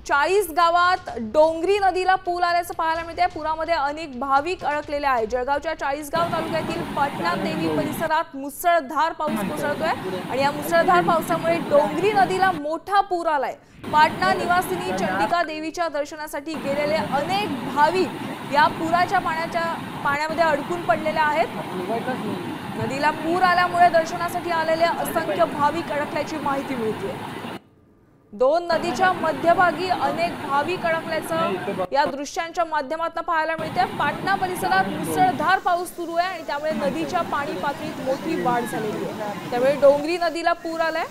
40 गावात डोंगरी नदीला पूर आल्याचं पाहायला मिळते। पुरामध्ये अनेक भाविक अडकलेले आहेत। जळगावच्या 40गाव तालुक्यातील पाटणा देवी परिसरात मुसळधार पाऊस कोसळतोय आणि या मुसळधार पावसामुळे डोंगरी नदीला मोठा पूर आलाय। पाटणा निवासिनी चंडिका देवीच्या दर्शनासाठी गेलेले अनेक भाविक या पुराच्या पाण्यामध्ये अडकून पडलेले आहेत। नदीला पूर आल्यामुळे दर्शनासाठी आलेले असंख्य भाविक अडकल्याची माहिती मिळते। दोन नदीच्या मध्यभागी अनेक भाविक अडकल्याचं या दृश्यांच्या माध्यमातून पाहायला मिळते। पाटणा परिसरात मुसळधार पाऊस सुरू आहे आणि त्यामुळे नदीच्या पाणी पातळीत मोठी वाढ झालेली आहे। त्यामुळे डोंगरी नदीला पूर आलाय।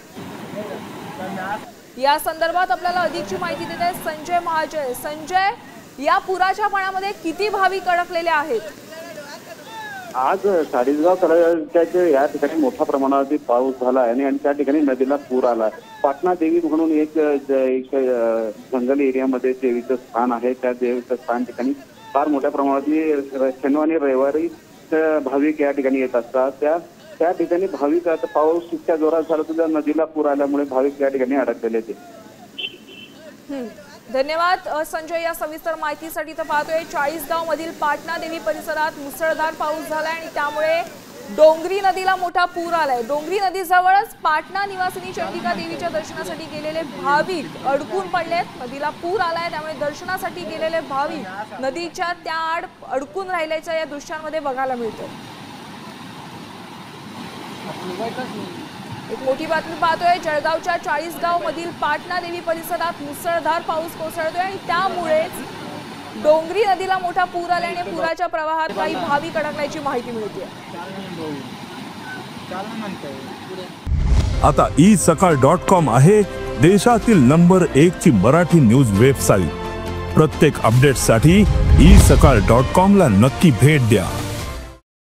या संदर्भात आपल्याला अधिकची माहिती देत आहे संजय महाजन। संजय, या पुराच्या पाण्यामध्ये किती भाविक अडकलेले आहेत? आज 40गाव तालुक्याच्या या ठिकाणी मोठ्या प्रमाणात पाऊस झाला आहे आणि त्या ठिकाणी नदीला पूर आला। पाटणा देवी म्हणून एक जंगल एरियामध्ये देवीचं स्थान आहे। त्या देवीचं स्थान ठिकाणी फार मोठ्या प्रमाणात शनिवारी रविवारी भाविक या ठिकाणी येत असतात। त्या ठिकाणी भाविक आता पाऊस इतक्या जोरात झाला तर नदीला पूर आल्यामुळे भाविक या ठिकाणी अडकलेले आहेत। धन्यवाद संजय या सविस्तर माहितीसाठी। तर पाहतोय 40गाव मधील पाटणा देवी परिसरात मुसळधार पाऊस झालाय आणि त्यामुळे डोंगरी नदीला मोठा पूर आलाय। डोंगरी नदीजवळच पाटणा निवासिनी चंडिका देवीच्या दर्शनासाठी गेलेले भाविक अडकून पडलेत। नदीला पूर आलाय त्यामुळे दर्शनासाठी गेलेले भाविक नदीच्या त्या आड अडकून राहिल्याचं या दृश्यांमध्ये बघायला मिळतं। एक मोठी बातमी पाहतोय जळगावच्या 40गाव मधील पाटणा देवी परिसरात मुसळधार पाऊस कोसळतोय आणि त्यामुळेच डोंगरी नदीला मोठा पूर आल्याने पुराच्या प्रवाहात काही भाविक अडकल्याची माहिती मिळते। आता isakal.com आहे देशातील नंबर 1 ची मराठी न्यूज वेबसाईट। प्रत्येक अपडेटसाठी isakal.com ला नक्की भेट द्या।